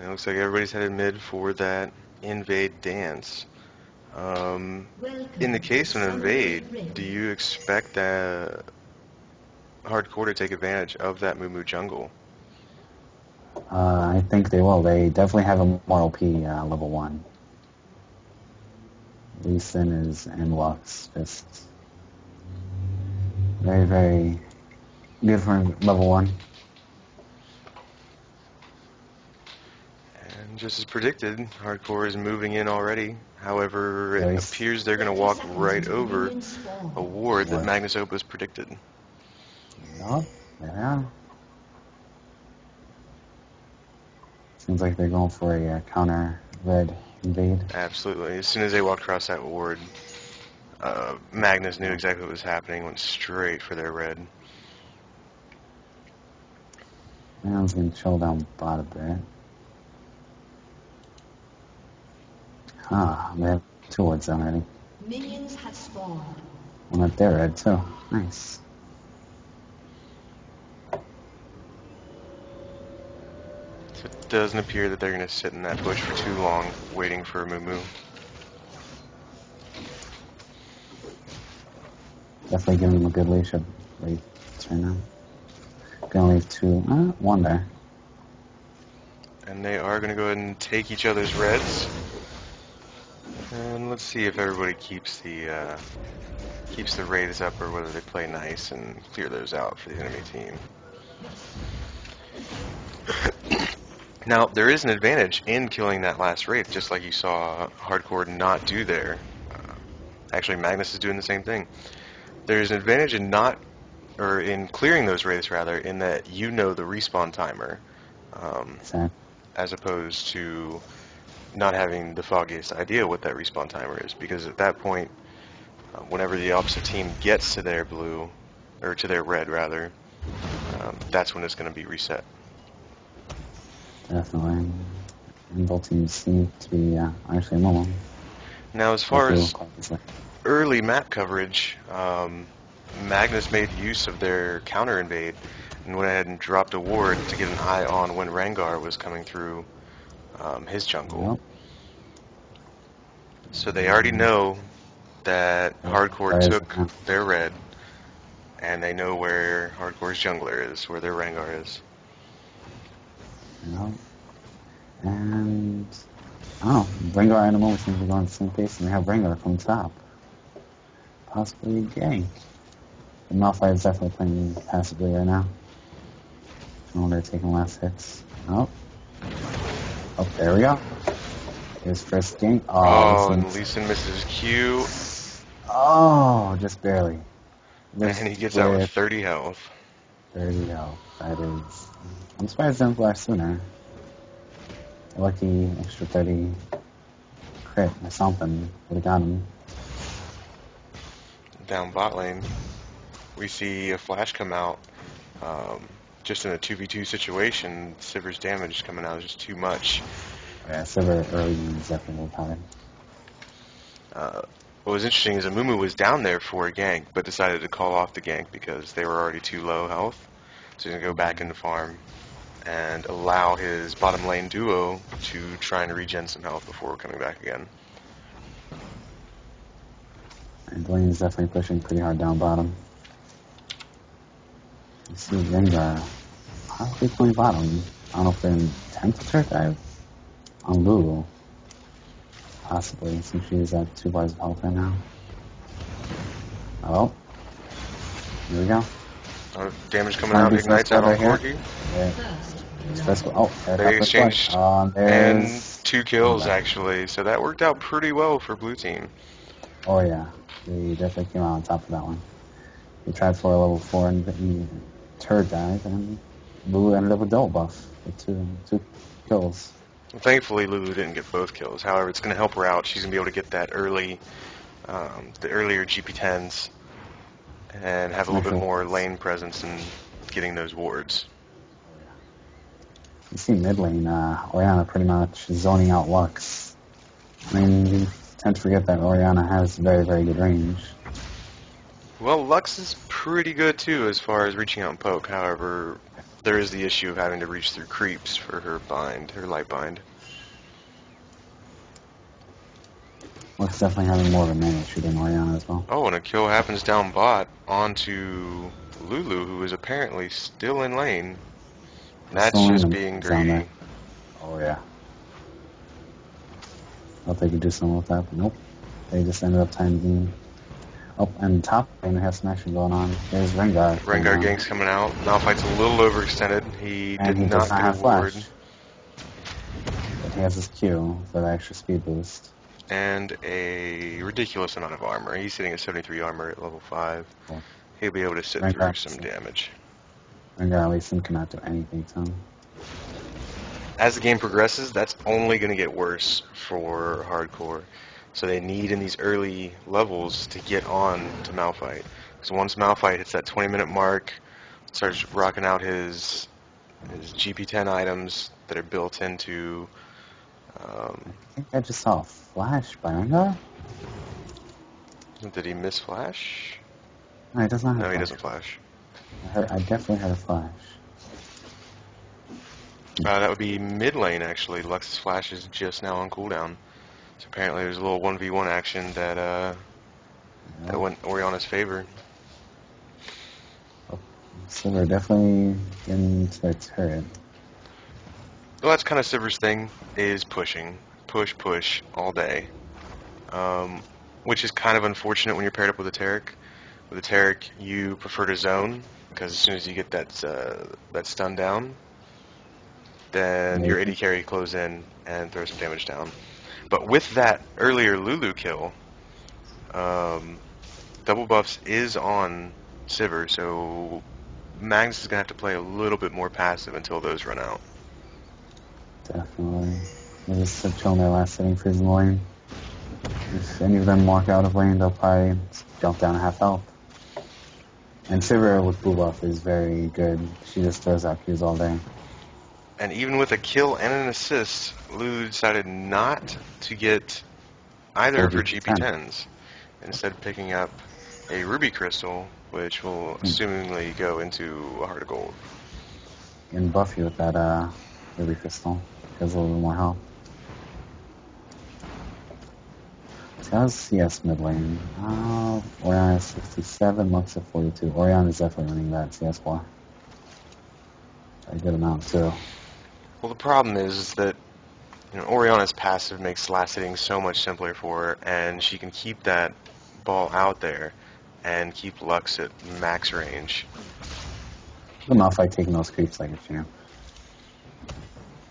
it looks like everybody's headed mid for that invade dance. In the case of an invade, do you expect hardcore to take advantage of that Moo jungle? I think they will. They definitely have a more OP level 1. Lee Sin is in Lux. Just very, very good for level 1. And just as predicted, hardcore is moving in already. However, it appears they're going to walk right over a ward that Magnus Opus predicted. Yup, yeah. Seems like they're going for a counter red invade. Absolutely. As soon as they walked across that ward, Magnus knew exactly what was happening, went straight for their red. Magnum's going to chill down bot a bit. Ah, they have 2 wards down already. Minions have spawned. One at their red too. Nice. So it doesn't appear that they're going to sit in that bush for too long, waiting for Moo. Definitely giving them a good leash of late right now. Gonna leave 2, 1 there. And they are going to go ahead and take each other's reds. And let's see if everybody keeps the raids up, or whether they play nice and clear those out for the enemy team. Now, there is an advantage in killing that last raid, just like you saw Hardcore not do there. Actually, Magnus is doing the same thing. There's an advantage in in clearing those raids, rather, in that you know the respawn timer, as opposed to not having the foggiest idea what that respawn timer is, because at that point, whenever the opposite team gets to their blue, or to their red rather, that's when it's going to be reset. Definitely. And both teams seem to be actually mobile. Now, as far as early map coverage, Magnus made use of their counter invade and went ahead and dropped a ward to get an eye on when Rengar was coming through his jungle. Yep. So they already know that Hardcore took their red, and they know where Hardcore's jungler is, where their Rengar is. Yep. And Rengar and Opus seem to be going at the same pace, and they have Rengar from top. Possibly gang. The Malphite is definitely playing passively right now. Oh, they're taking last hits. Oh, there we go. His first gank. Oh, and Lee Sin misses Q. Oh, just barely. And he gets out with 30 health. 30 health. That is. I'm surprised they didn't flash sooner. A lucky extra 30 crit or something would have got him. Down bot lane, we see a flash come out. Just in a 2v2 situation, Sivir's damage coming out is just too much. Yeah, Sivir early is definitely overpowered. What was interesting is Amumu was down there for a gank, but decided to call off the gank because they were already too low health. So he's going to go back into farm and allow his bottom lane duo to try and regen some health before coming back again. And Dwayne is definitely pushing pretty hard down bottom. You see Rengar possibly playing bottom. I don't know if they're intent to turret dive on Lulu. Possibly, since she's at 2 bars of health right now. Oh. Here we go. Damage coming out, ignites out on Corki. They exchanged, and 2 kills actually, so that worked out pretty well for blue team. Oh yeah, they definitely came out on top of that one. They tried for a level 4 and turret dive, and Lulu ended up with double buff with two kills. Well, thankfully, Lulu didn't get both kills. However, it's going to help her out. She's going to be able to get that early, the earlier GP10s, and have a little bit more lane presence in getting those wards. You see mid lane, Orianna pretty much zoning out Lux. I mean, you tend to forget that Orianna has very, very good range. Well, Lux is pretty good too as far as reaching out and poke. However, there is the issue of having to reach through creeps for her bind, her light bind. Looks definitely having more of a manage than Oriana as well. Oh, and a kill happens down bot onto Lulu, who is apparently still in lane. That's Still in just and being down greedy. there. Oh yeah. Thought they could do something with that, but nope. They just ended up timing. Oh, and top lane we have some action going on. There's Rengar. Rengar gank's coming out. Malphite's a little overextended. He And did he not does not get have a ward. flash. But he has his Q for the extra speed boost. And a ridiculous amount of armor. He's sitting at 73 armor at level 5. Cool. He'll be able to sit Rengar. through some damage. Rengar at least cannot do anything to him. As the game progresses, that's only going to get worse for hardcore. So they need in these early levels to get on to Malphite. Because once Malphite hits that 20-minute mark, starts rocking out his GP10 items that are built into... I think I just saw a flash by Rengar. Did he miss flash? No, he does not have No, he flash. doesn't flash. I definitely had a flash. That would be mid lane, actually. Lux's flash is just now on cooldown. So apparently there's a little 1v1 action that went Oriana's favor. So we're definitely into their turret. Well, that's kind of Sivir's thing, is pushing. Push, push, all day. Which is kind of unfortunate when you're paired up with a Taric. With a Taric, you prefer to zone, because as soon as you get that stun down, then your AD carry close in and throw some damage down. But with that earlier Lulu kill, double buffs is on Sivir, so Magnus is going to have to play a little bit more passive until those run out. Definitely. They're just chilling their last setting for his lane. If any of them walk out of lane, they'll probably jump down to half health. And Sivir with blue buff is very good. She just throws out Qs all day. And even with a kill and an assist, Lulu decided not to get either of her GP10s, instead picking up a Ruby Crystal, which will assumingly go into a Heart of Gold. And buff you with that Ruby Crystal. Gives a little bit more health. So how's CS mid lane? Oriana is 67, Lux at 42. Oriana is definitely winning that CS war. A good amount too. Well, the problem is that Oriana's passive makes last hitting so much simpler for her, and she can keep that ball out there and keep Lux at max range. The Malphite taking those creeps like a champ.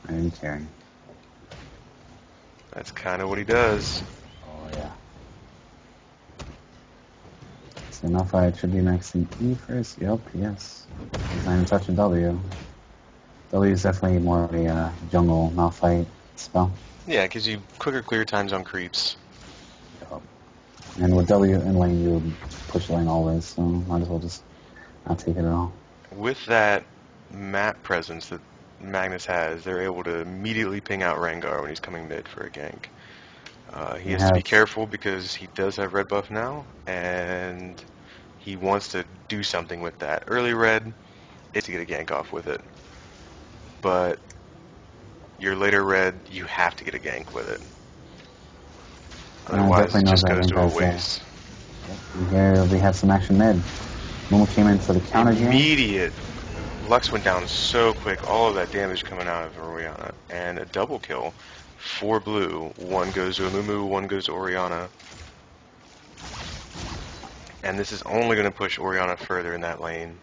I didn't care. That's kind of what he does. Oh yeah. So Malphite should be maxing E first. Yep, yes. He's not even touching W. W is definitely more of a jungle Malphite spell. Yeah, it gives you quicker clear times on creeps. Yep. And with W in lane, you would push lane always, so might as well just not take it at all. With that map presence that Magnus has, they're able to immediately ping out Rengar when he's coming mid for a gank. He has to be careful because he does have red buff now, and he wants to do something with that. Early red is to get a gank off with it, but your later red, you have to get a gank with it. Otherwise, it just goes to a waste. And here we have some action mid. Momo came in for the counter gank. Immediate. Lux went down so quick, all of that damage coming out of Oriana, and a double kill. 4 blue, 1 goes to Amumu, 1 goes to Oriana. And this is only going to push Oriana further in that lane.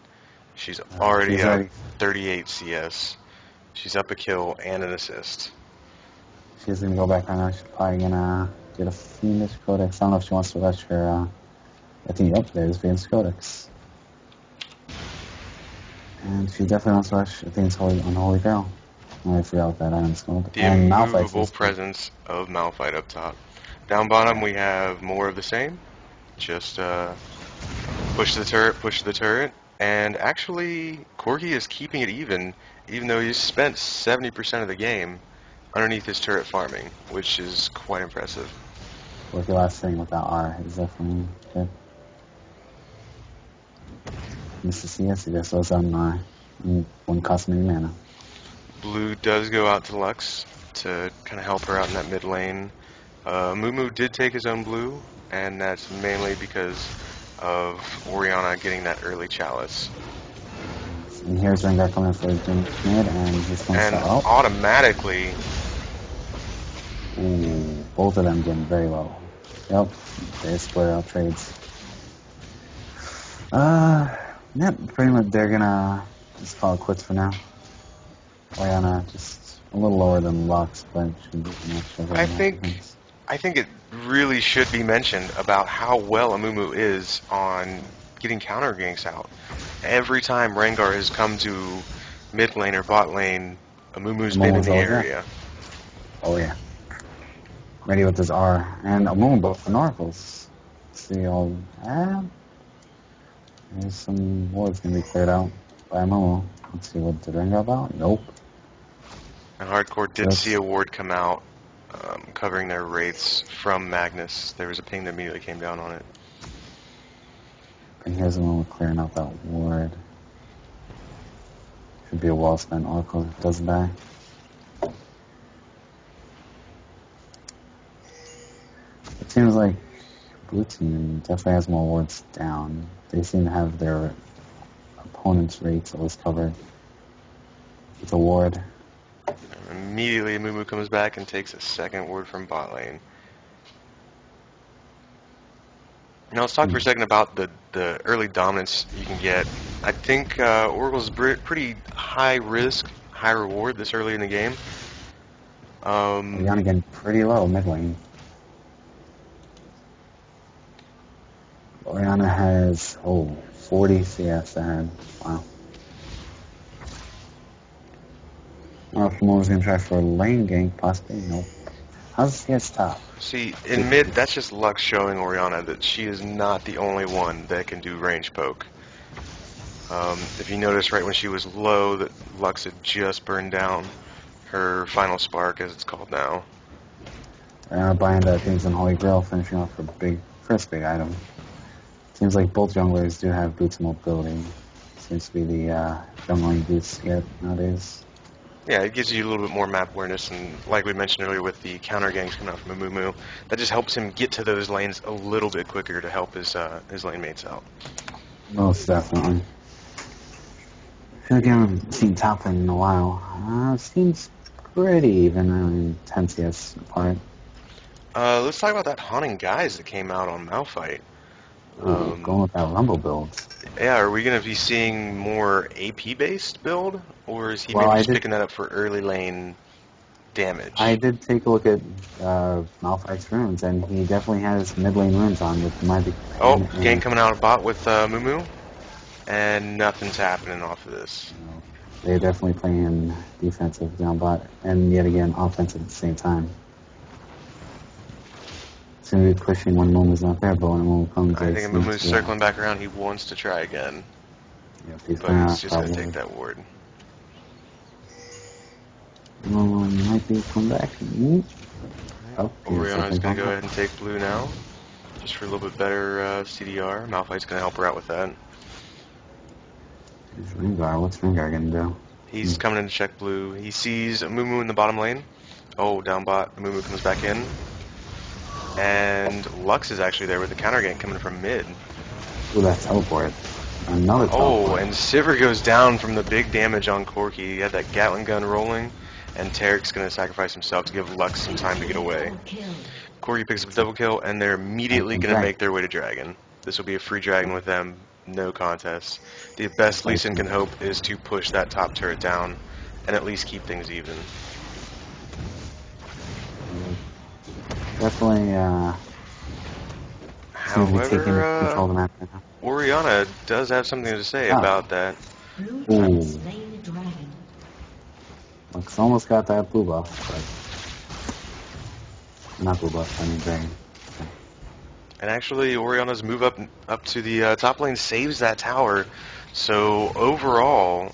She's already at 38 CS. She's up a kill and an assist. She's going to go back on her. She's probably going to get a Fiendish Codex. I don't know if she wants to rush her. I think, yep, there's Fiendish Codex. And she definitely wants to rush, I think it's Unholy Grail. I forgot what that item's called. The immovable presence of Malphite up top. Down bottom we have more of the same. Just push the turret, and actually Corgi is keeping it even though he's spent 70% of the game underneath his turret farming, which is quite impressive. With the last thing with that R is definitely good. Mr. CS, I guess, was on Wouldn't cost me any mana. Blue does go out to Lux to kind of help her out in that mid lane. Moo did take his own blue, and that's mainly because of Orianna getting that early chalice. And here's Rengar coming for the mid, and he's going to And start out. automatically, Ooh, both of them getting very low. Yep, they split out trades. Yep, pretty much they're gonna just call it quits for now. Orianna just a little lower than Lux, but should be enough. I think it really should be mentioned about how well Amumu is on getting counter ganks out. Every time Rengar has come to mid lane or bot lane, Amumu's been in the area. Oh yeah. Ready with his R. And Amumu both for Oracles. See all there's some wards gonna be cleared out by Amumu. Let's see what did Rengar about? Nope. And Hardcore did see a ward come out covering their wraiths from Magnus. There was a ping that immediately came down on it. And here's Amumu clearing out that ward. Should be a well spent Oracle if it doesn't die. It seems like blue team definitely has more wards down. They seem to have their opponent's rates always covered with a ward. Immediately, Amumu comes back and takes a second ward from bot lane. Now let's talk for a second about the early dominance you can get. I think Oracle's pretty high risk, high reward this early in the game. Orianna getting pretty low mid lane. Orianna has 40 CS ahead. Wow. I don't know if Momo's gonna try for a lane gank, possibly. Nope. How's the CS top? See, in mid, that's just Lux showing Orianna that she is not the only one that can do range poke. If you notice, right when she was low, that Lux had just burned down her final spark, as it's called now. Orianna buying the things in Holy Grail, finishing off her first big item. Seems like both junglers do have boots mobility. Seems to be the jungling boots get nowadays. Yeah, it gives you a little bit more map awareness, and like we mentioned earlier with the counter ganks coming out from Amumu, that just helps him get to those lanes a little bit quicker to help his lane mates out. Most definitely. I feel like I haven't seen top lane in a while. Seems pretty even. I mean, 10 CS apart. Let's talk about that Haunting Guise that came out on Malphite. Going with that Rumble build. Yeah, are we going to be seeing more AP-based build, or is he maybe just picking that up for early lane damage? I did take a look at Malphite's runes, and he definitely has mid lane runes on with Magic. Gank coming out of bot with Mumu, and nothing's happening off of this. They're definitely playing defensive down bot, and yet again offensive at the same time. It's going to be pushing when Momo's not there, but when Momo comes, I think Mumu's circling back around. He wants to try again. Yep, but he's just going to take that ward. Momo might be coming back. Orianna's going to go ahead and take blue now, just for a little bit better CDR. Malphite's going to help her out with that. Here's Rengar. What's Rengar going to do? He's coming in to check blue. He sees Mumu in the bottom lane. Down bot. Mumu comes back in. And Lux is actually there with the counter gank coming from mid. Ooh, that teleport. Another teleport. And Sivir goes down from the big damage on Corki. He had that Gatling gun rolling, and Tarek's going to sacrifice himself to give Lux some time to get away. Corki picks up a double kill, and they're immediately going to make their way to Dragon. This will be a free Dragon with them, no contest. The best Lee Sin can hope is to push that top turret down and at least keep things even. Definitely, however, Orianna does have something to say about that. Ooh. Lux almost got that blue buff, but not blue buff, I mean dragon. Okay. And actually, Orianna's move up to the top lane saves that tower. So overall,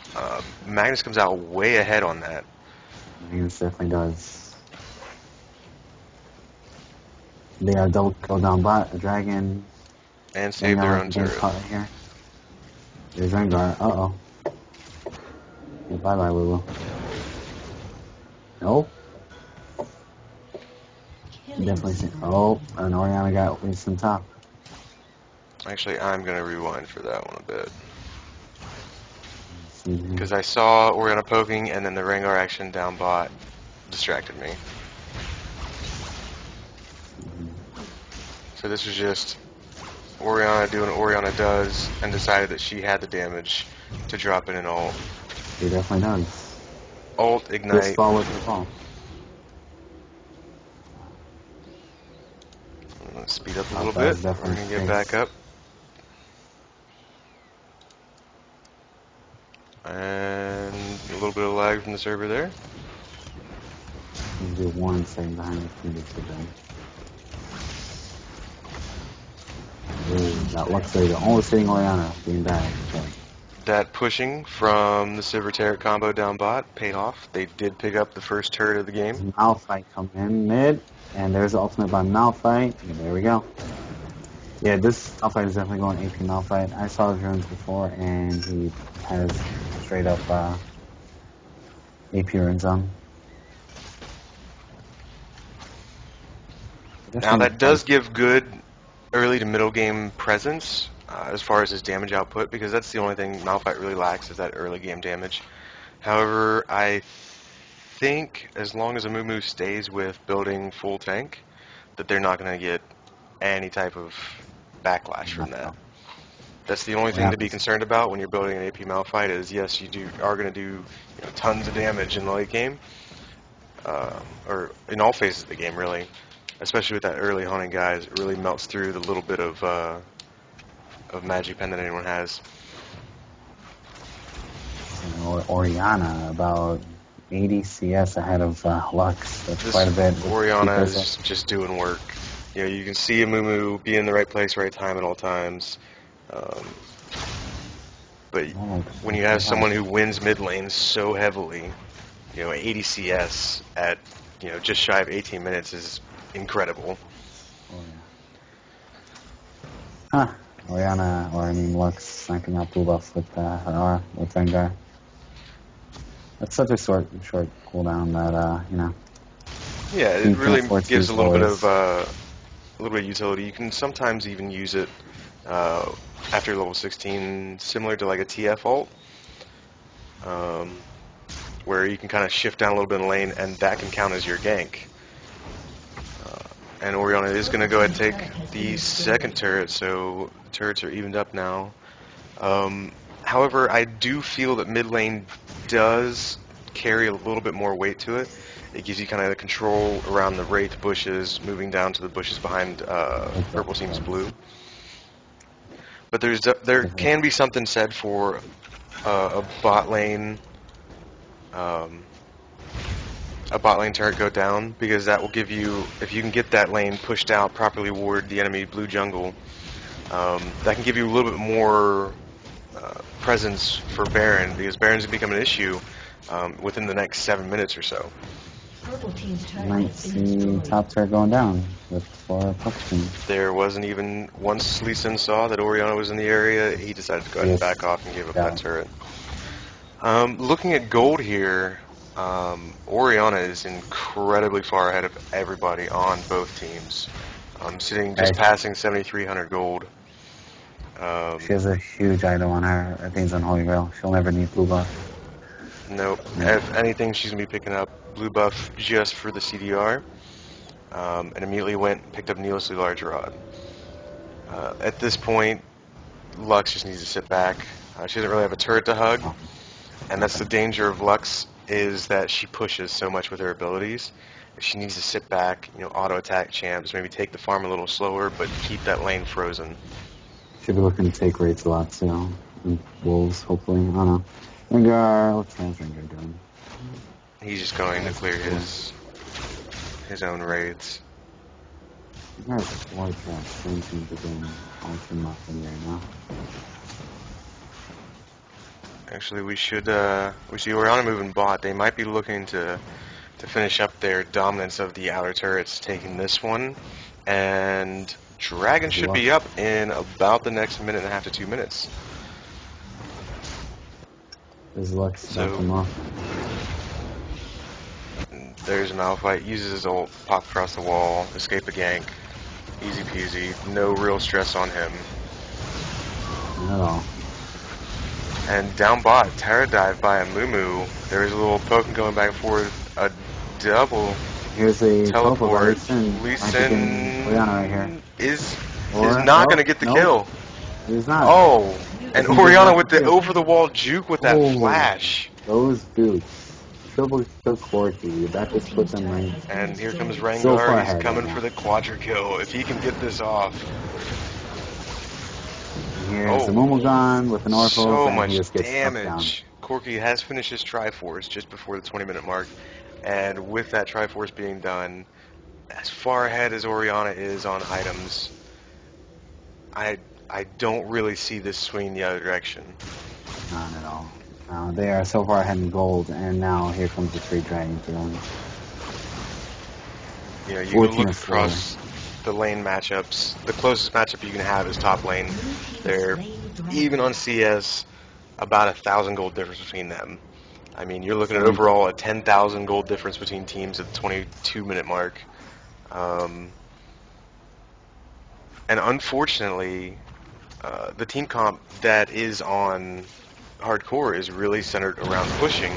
Magnus comes out way ahead on that. Magnus definitely does. They are double kill down bot, a dragon. And save their own turret. Here. There's Rengar. Yeah, bye-bye, Lulu. Nope. Definitely see. Oh, and Oriana got waste on top. Actually, I'm going to rewind for that one a bit. Mhm. Because I saw Oriana poking, and then the Rengar action down bot distracted me. So this was just Oriana doing what Oriana does, and decided that she had the damage to drop in an ult. He definitely does. Ult, Just ignite. fall with the ball. Let's speed up a Oh, little that was bit. We're definitely going to get space. back up. And a little bit of lag from the server there. You do 1 second behind the previous event. Ooh, that looks like the only sitting Oriana being bad. Okay. That pushing from the Silver Turret combo down bot paid off. They did pick up the first turret of the game. Malphite coming in mid, and there's the ultimate by Malphite. And there we go. Yeah, this Malphite is definitely going AP Malphite. I saw his runes before, and he has straight up AP runes on. Now that does give good early to middle game presence as far as his damage output, because that's the only thing Malphite really lacks is that early game damage. However, I think as long as Amumu stays with building full tank, that they're not going to get any type of backlash from that. That's the only thing to be concerned about when you're building an AP Malphite is, yes, you are going to do tons of damage in the late game, or in all phases of the game, really. Especially with that early haunting guys, it really melts through the little bit of magic pen that anyone has. Oriana, about 80 CS ahead of Lux. That's quite a bit. Oriana is just doing work. You can see Amumu be in the right place, right time at all times. But when you have someone who wins mid lane so heavily, 80 CS at just shy of 18 minutes is incredible. Oh, yeah. Huh. Oriana, or I mean Lux, sniping out blue buff with her aura, with Rengar. That's such a short cooldown that Yeah, it really gives a little bit boys. of utility. You can sometimes even use it after level 16, similar to like a TF ult, where you can kind of shift down a little bit in the lane, and that can count as your gank. And Oriana is going to go ahead and take the second turret, so turrets are evened up now. However, I do feel that mid lane does carry a little bit more weight to it. It gives you kind of the control around the Wraith bushes, moving down to the bushes behind purple seems blue. But there can be something said for a bot lane turret go down, because that will give you, if you can get that lane pushed out properly toward the enemy blue jungle, that can give you a little bit more presence for Baron, because Baron's going to become an issue within the next 7 minutes or so. Might see top turret going down for Pumpkin. There wasn't even, once Lee Sin saw that Oriana was in the area, he decided to go ahead and back off and give up that turret. Looking at gold here, Oriana is incredibly far ahead of everybody on both teams. Sitting just passing 7,300 gold. She has a huge item on her. I think it's Unholy Grail. She'll never need blue buff. Nope. If anything, she's going to be picking up blue buff just for the CDR. And immediately went and picked up needlessly large rod. At this point, Lux just needs to sit back. She doesn't really have a turret to hug. And that's the danger of Lux, is that she pushes so much with her abilities. She needs to sit back, auto-attack champs, maybe take the farm a little slower, but keep that lane frozen. Should be looking to take rates a lot too. And wolves, hopefully. I don't know. Rengar, what's Rengar doing? He's just going to clear his own raids. Rengar's a white trap. Same team doing ultimate muffin right now. Actually, we see Oriana moving bot. They might be looking to finish up their dominance of the outer turrets, taking this one, and Dragon should be up in about the next minute and a half to 2 minutes. His luck's So- knocked him off. There's Malphite, uses his ult, pop across the wall, escape a gank. Easy peasy, no real stress on him. Not at all. And down bot, Terra dive by a Mumu. There's a little poking going back and forth. A double Here's a teleport. Lee Lee Sin Sin Orianna right here. is Or- not oh, going to get the nope. kill. He's not. Oh, and He did Orianna not with the kill. over-the-wall juke with that Oh. flash. Those boots. Triple kill Corky. That just puts him right. And here comes So far Rengar. He's ahead coming right for now. the quadra kill. If he can get this off. Here's Oh. the Momogon with an Orphle, So and much he just gets sucked down. damage. Corky has finished his Triforce just before the 20-minute mark. And with that Triforce being done, as far ahead as Orianna is on items, I don't really see this swinging the other direction. Not at all. They are so far ahead in gold, and now here comes the 3 dragons for them. You know, you 14 can look is across the lane matchups. The closest matchup you can have is top lane. They're, even on CS, about 1,000 gold difference between them. I mean, you're looking at overall a 10,000 gold difference between teams at the 22-minute mark. And unfortunately, the team comp that is on hardcore is really centered around pushing.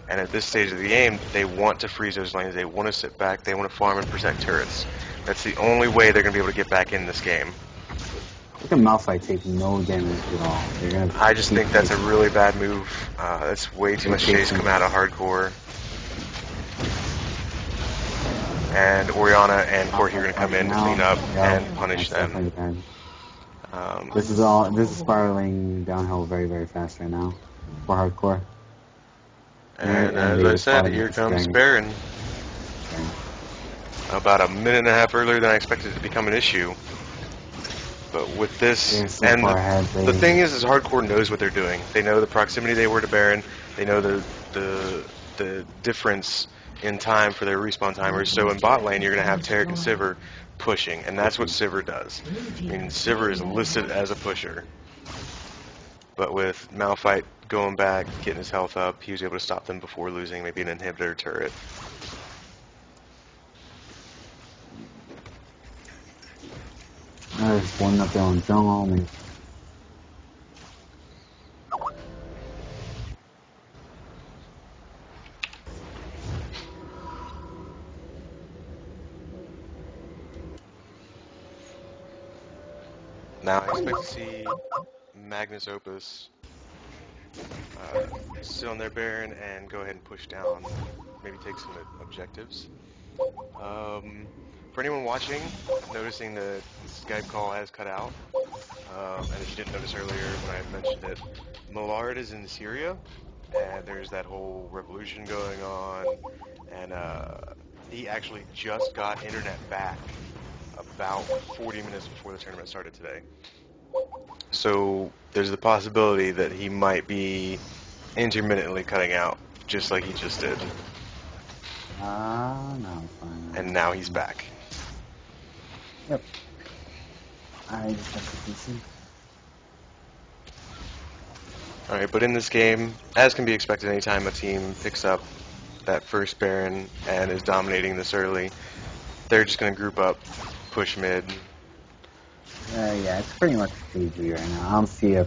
And at this stage of the game, they want to freeze those lanes. They want to sit back. They want to farm and protect turrets. That's the only way they're going to be able to get back in this game. Look at Malphite taking no damage at all. They're gonna I just think that's a really bad move. That's way too much chase coming out of hardcore. And Orianna and Corky are going to come in to clean up and punish them. This is spiraling downhill very, very fast right now for hardcore. And And as they I said, spotted here this comes dragon. Baron. About a minute and a half earlier than I expected it to become an issue. But with this, They're so and far ahead, the thing is hardcore knows what they're doing. They know the proximity they were to Baron. They know the difference in time for their respawn timers. So in bot lane, you're going to have Taric and Sivir pushing, and that's what Sivir does. I mean, Sivir is listed as a pusher. But with Malphite going back, getting his health up, he was able to stop them before losing maybe an inhibitor turret. There's one up there on jungle. Now I expect to see Magnus Opus sit on their Baron and go ahead and push down, maybe take some objectives. For anyone watching, noticing that the Skype call has cut out, and if you didn't notice earlier when I had mentioned it, Millard is in Syria, and there's that whole revolution going on, and he actually just got internet back about 40 minutes before the tournament started today. So there's the possibility that he might be intermittently cutting out, just like he just did. No, it's fine. And now he's back. Yep. I just have to PC. Alright, but in this game, as can be expected anytime a team picks up that first Baron and is dominating this early, they're just going to group up, push mid. Yeah, it's pretty much GG right now. I don't see a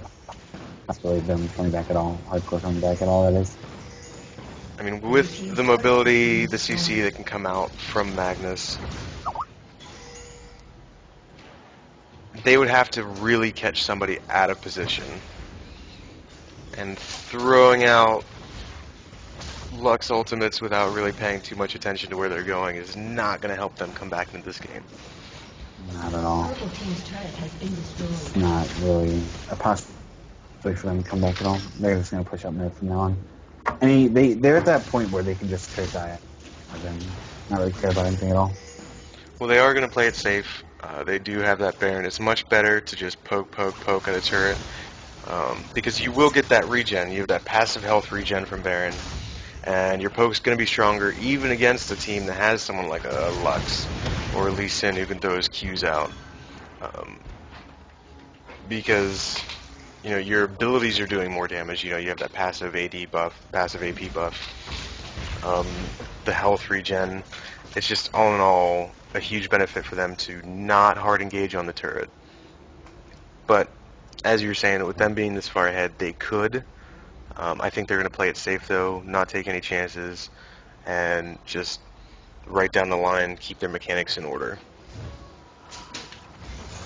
possibility of them coming back at all. Hardcore coming back at all, that is. I mean, with the mobility, the CC that can come out from Magnus, they would have to really catch somebody out of position. And throwing out Lux ultimates without really paying too much attention to where they're going is not going to help them come back into this game. Not at all. Purple team's turret has been destroyed. It's not really a possibility for them to come back at all. They're just going to push up mid from now on. I mean, they're at that point where they can just turret die and then not really care about anything at all. Well, they are going to play it safe. They do have that Baron. It's much better to just poke at a turret. Because you will get that regen. You have that passive health regen from Baron. And your poke's going to be stronger even against a team that has someone like a Lux or a Lee Sin who can throw his Qs out. Because your abilities are doing more damage. You have that passive AD buff, passive AP buff, the health regen. It's just all in all a huge benefit for them to not hard engage on the turret. But as you were saying, with them being this far ahead, they could. I think they're going to play it safe though, not take any chances, and just right down the line keep their mechanics in order.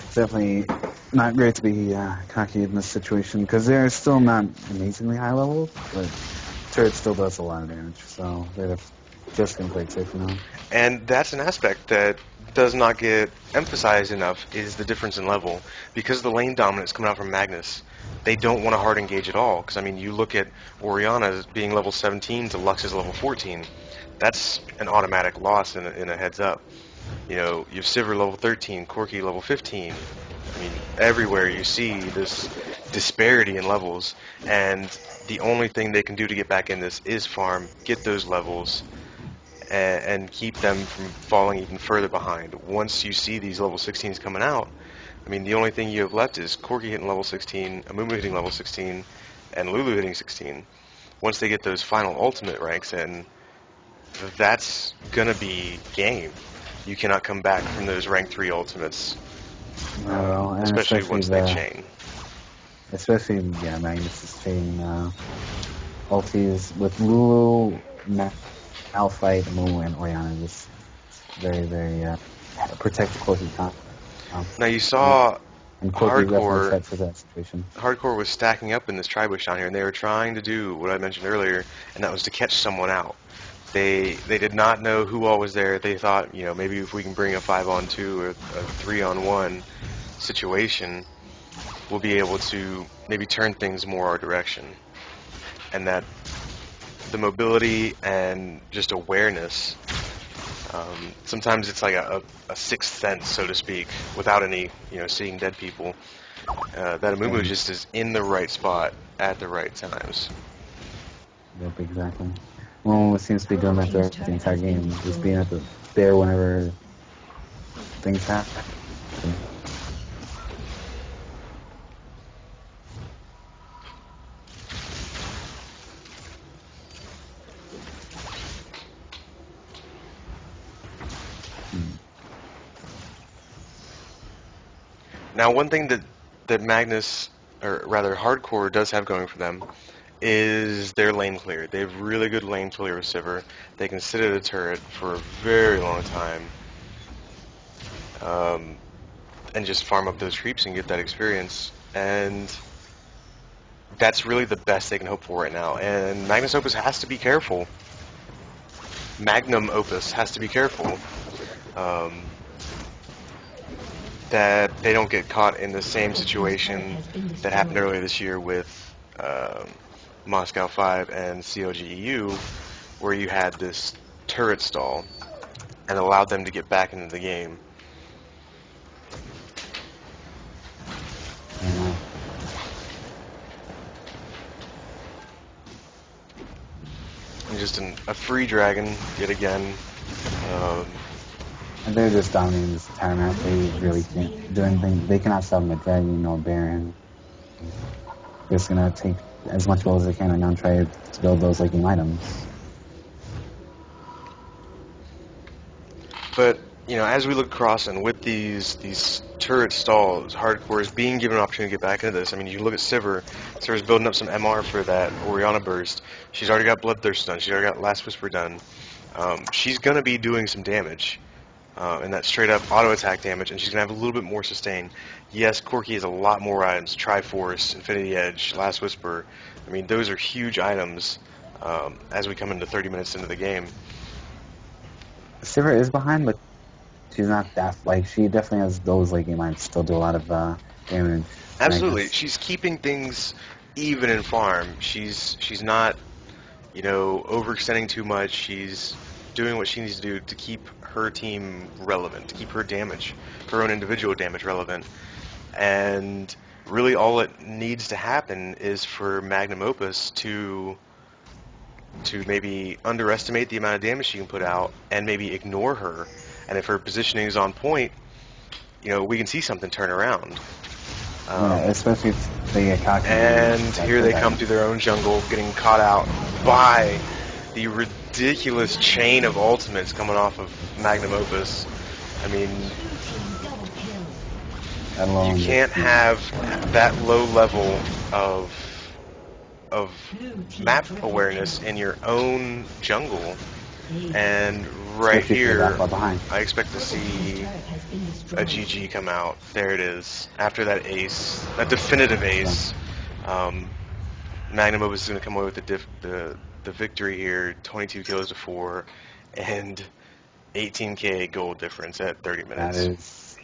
It's definitely not great to be cocky in this situation because they're still not amazingly high level, but turret still does a lot of damage, so they're just going to play it safe now. And that's an aspect that does not get emphasized enough, is the difference in level. Because of the lane dominance coming out from Magnus, they don't want to hard engage at all. Because, I mean, you look at Orianna as being level 17 to Lux's level 14. That's an automatic loss in a heads up. You have Sivir level 13, Corki level 15. I mean, everywhere you see this disparity in levels, and the only thing they can do to get back in this is farm, get those levels, and keep them from falling even further behind. Once you see these level 16s coming out, I mean, the only thing you have left is Corki hitting level 16, Amumu hitting level 16, and Lulu hitting 16. Once they get those final ultimate ranks in, that's going to be game. You cannot come back from those rank 3 ultimates, especially once they chain. Especially, Magnus' chain ultis with Lulu, Malphite, Amumu, and Orianna. Just very, very protect the Corki comp. Now you saw and Hardcore set for that situation. Hardcore was stacking up in this tri-bush down here, and they were trying to do what I mentioned earlier, and that was to catch someone out. They did not know who all was there. They thought, maybe if we can bring a 5-on-2 or a 3-on-1 situation, we'll be able to maybe turn things more our direction. And that the mobility and just awareness, sometimes it's like a sixth sense, so to speak, without any, seeing dead people. That Amumu just is in the right spot at the right times. Yep, exactly. Well, it seems to be doing that throughout the entire game, just being there whenever things happen. Now, one thing that Magnus, or rather Hardcore, does have going for them is their lane clear. They have really good lane clear with Sivir. They can sit at a turret for a very long time and just farm up those creeps and get that experience. And that's really the best they can hope for right now. And Magnus Opus has to be careful. Magnum Opus has to be careful that they don't get caught in the same situation that happened earlier this year with Moscow 5 and COGEU, where you had this turret stall and allowed them to get back into the game. And just a free dragon yet again. And they're just dominating this entire map. They really can't do anything. They cannot stop a dragon or Baron. They're just gonna take as much gold as they can and now try to build those legging items. But as we look across and with these turret stalls, Hardcore is being given an opportunity to get back into this. I mean, you look at Sivir. Sivir's building up some MR for that Orianna burst. She's already got Bloodthirst done. She's already got Last Whisper done. She's gonna be doing some damage. And that straight up auto attack damage, and she's going to have a little bit more sustain. Yes, Corki has a lot more items, Triforce, Infinity Edge, Last Whisper. I mean, those are huge items as we come into 30 minutes into the game. Sivir is behind, but she's not that, she definitely has those legging items still do a lot of damage. Absolutely. She's keeping things even in farm. She's not, overextending too much. She's doing what she needs to do to keep her team relevant, to keep her damage, her own individual damage relevant. And really all it needs to happen is for Magnum Opus to maybe underestimate the amount of damage she can put out and maybe ignore her. And if her positioning is on point, we can see something turn around. Yeah, especially if they get cocky. And It's like, here they okay. come through their own jungle, getting caught out by the ridiculous chain of ultimates coming off of Magnum Opus. I mean, Double kill. That you alone can't just, have that low level of Blue team map triple awareness kill. in your own jungle. Ace. And right Especially if you're that here, far behind. I expect to Team's see turret has been a destroyed. GG come out. There it is. After that ace, a definitive ace, Magnum Opus is going to come away with the victory here, 22 kills to 4, and 18k gold difference at 30 That minutes. is